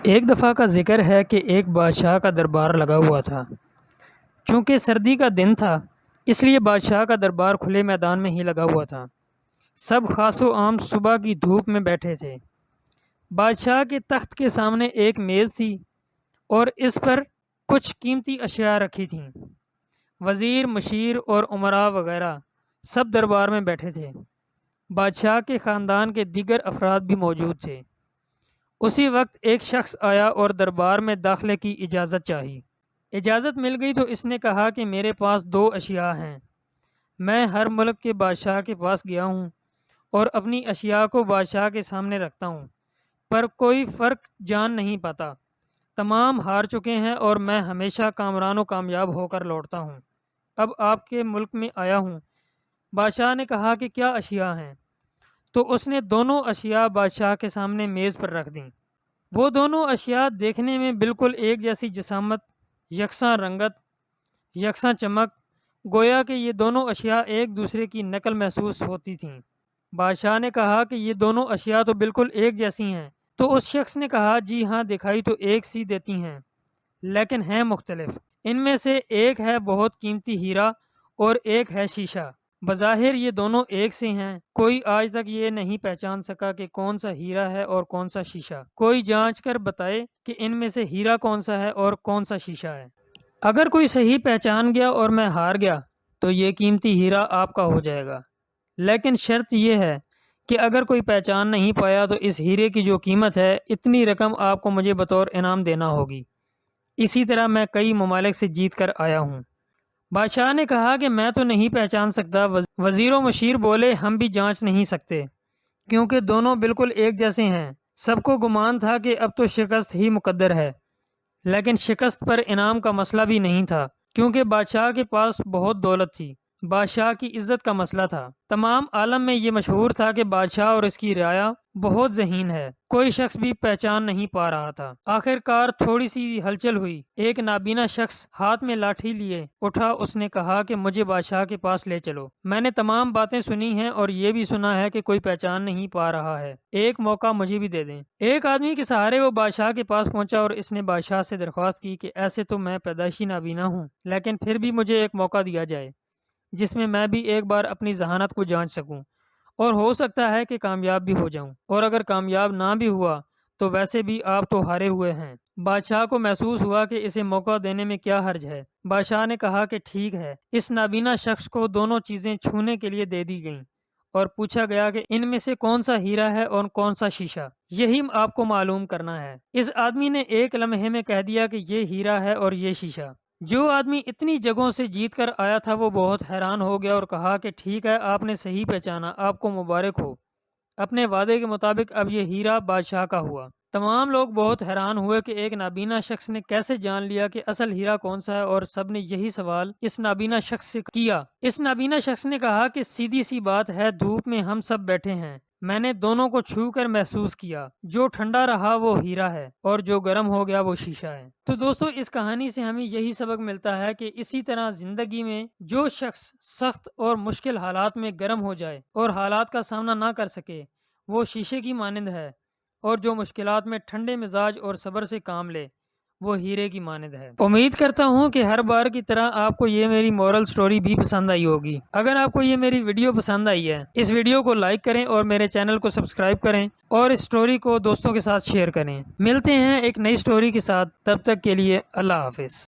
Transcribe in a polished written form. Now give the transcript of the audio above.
ایک دفعہ کا ذکر ہے کہ ایک بادشاہ کا دربار لگا ہوا تھا۔ چونکہ سردی کا دن تھا اس لیے بادشاہ کا دربار کھلے میدان میں ہی لگا ہوا تھا۔ سب خاص و عام صبح کی دھوپ میں بیٹھے تھے۔ بادشاہ کے تخت کے سامنے ایک میز تھی اور اس پر کچھ قیمتی اشیاء رکھی تھیں۔ وزیر، مشیر اور امراء وغیرہ سب دربار میں بیٹھے تھے۔ بادشاہ کے خاندان کے دیگر افراد بھی موجود تھے۔ اسی وقت ایک شخص آیا اور دربار میں داخلے کی اجازت چاہی۔ اجازت مل گئی تو اس نے کہا کہ میرے پاس 2 اشیاء ہیں۔ میں ہر ملک کے بادشاہ کے پاس گیا ہوں اور اپنی اشیاء کو بادشاہ کے سامنے رکھتا ہوں، پر کوئی فرق جان نہیں پاتا۔ تمام ہار چکے ہیں اور میں ہمیشہ کامران و کامیاب ہو کر لوٹتا ہوں۔ اب آپ کے ملک میں آیا ہوں۔ بادشاہ نے کہا کہ کیا اشیاء ہیں؟ تو اس نے دونوں اشیاء بادشاہ کے سامنے میز پر رکھ دیں۔ وہ دونوں اشیاء دیکھنے میں بالکل ایک جیسی جسامت، یکساں رنگت، یکساں چمک، گویا کہ یہ دونوں اشیاء ایک دوسرے کی نقل محسوس ہوتی تھیں۔ بادشاہ نے کہا کہ یہ دونوں اشیاء تو بالکل ایک جیسی ہیں۔ تو اس شخص نے کہا جی ہاں، دکھائی تو ایک سی دیتی ہیں لیکن ہیں مختلف۔ ان میں سے ایک ہے بہت قیمتی ہیرا اور ایک ہے شیشہ۔ بظاہر یہ دونوں ایک سے ہیں، کوئی آج تک یہ نہیں پہچان سکا کہ کون سا ہیرا ہے اور کون سا شیشہ۔ کوئی جانچ کر بتائے کہ ان میں سے ہیرا کون سا ہے اور کون سا شیشہ ہے۔ اگر کوئی صحیح پہچان گیا اور میں ہار گیا تو یہ قیمتی ہیرا آپ کا ہو جائے گا، لیکن شرط یہ ہے کہ اگر کوئی پہچان نہیں پایا تو اس ہیرے کی جو قیمت ہے اتنی رقم آپ کو مجھے بطور انعام دینا ہوگی۔ اسی طرح میں کئی ممالک سے جیت کر آیا ہوں۔ بادشاہ نے کہا کہ میں تو نہیں پہچان سکتا۔ وزیر و مشیر بولے ہم بھی جانچ نہیں سکتے کیونکہ دونوں بالکل ایک جیسے ہیں۔ سب کو گمان تھا کہ اب تو شکست ہی مقدر ہے، لیکن شکست پر انعام کا مسئلہ بھی نہیں تھا کیونکہ بادشاہ کے پاس بہت دولت تھی۔ بادشاہ کی عزت کا مسئلہ تھا۔ تمام عالم میں یہ مشہور تھا کہ بادشاہ اور اس کی رعایا بہت ذہین ہے۔ کوئی شخص بھی پہچان نہیں پا رہا تھا۔ آخر کار تھوڑی سی ہلچل ہوئی۔ ایک نابینا شخص ہاتھ میں لاٹھی لیے اٹھا۔ اس نے کہا کہ مجھے بادشاہ کے پاس لے چلو۔ میں نے تمام باتیں سنی ہیں اور یہ بھی سنا ہے کہ کوئی پہچان نہیں پا رہا ہے۔ ایک موقع مجھے بھی دے دیں۔ ایک آدمی کے سہارے وہ بادشاہ کے پاس پہنچا اور اس نے بادشاہ سے درخواست کی کہ ایسے تو میں پیدائشی نابینا ہوں، لیکن پھر بھی مجھے ایک موقع دیا جائے جس میں میں بھی ایک بار اپنی ذہانت کو جانچ سکوں اور ہو سکتا ہے کہ کامیاب بھی ہو جاؤں، اور اگر کامیاب نہ بھی ہوا تو ویسے بھی آپ تو ہارے ہوئے ہیں۔ بادشاہ کو محسوس ہوا کہ اسے موقع دینے میں کیا حرج ہے۔ بادشاہ نے کہا کہ ٹھیک ہے۔ اس نابینا شخص کو دونوں چیزیں چھونے کے لیے دے دی گئیں اور پوچھا گیا کہ ان میں سے کون سا ہیرا ہے اور کون سا شیشہ، یہی آپ کو معلوم کرنا ہے۔ اس آدمی نے ایک لمحے میں کہہ دیا کہ یہ ہیرا ہے اور یہ شیشہ۔ جو آدمی اتنی جگہوں سے جیت کر آیا تھا وہ بہت حیران ہو گیا اور کہا کہ ٹھیک ہے، آپ نے صحیح پہچانا، آپ کو مبارک ہو۔ اپنے وعدے کے مطابق اب یہ ہیرا بادشاہ کا ہوا۔ تمام لوگ بہت حیران ہوئے کہ ایک نابینا شخص نے کیسے جان لیا کہ اصل ہیرا کون سا ہے، اور سب نے یہی سوال اس نابینا شخص سے کیا۔ اس نابینا شخص نے کہا کہ سیدھی سی بات ہے، دھوپ میں ہم سب بیٹھے ہیں، میں نے دونوں کو چھو کر محسوس کیا، جو ٹھنڈا رہا وہ ہیرا ہے اور جو گرم ہو گیا وہ شیشہ ہے۔ تو دوستو، اس کہانی سے ہمیں یہی سبق ملتا ہے کہ اسی طرح زندگی میں جو شخص سخت اور مشکل حالات میں گرم ہو جائے اور حالات کا سامنا نہ کر سکے وہ شیشے کی مانند ہے، اور جو مشکلات میں ٹھنڈے مزاج اور صبر سے کام لے وہ ہیرے کی مانند ہے۔ امید کرتا ہوں کہ ہر بار کی طرح آپ کو یہ میری مورل سٹوری بھی پسند آئی ہوگی۔ اگر آپ کو یہ میری ویڈیو پسند آئی ہے، اس ویڈیو کو لائک کریں اور میرے چینل کو سبسکرائب کریں اور اس سٹوری کو دوستوں کے ساتھ شیئر کریں۔ ملتے ہیں ایک نئی سٹوری کے ساتھ، تب تک کے لیے اللہ حافظ۔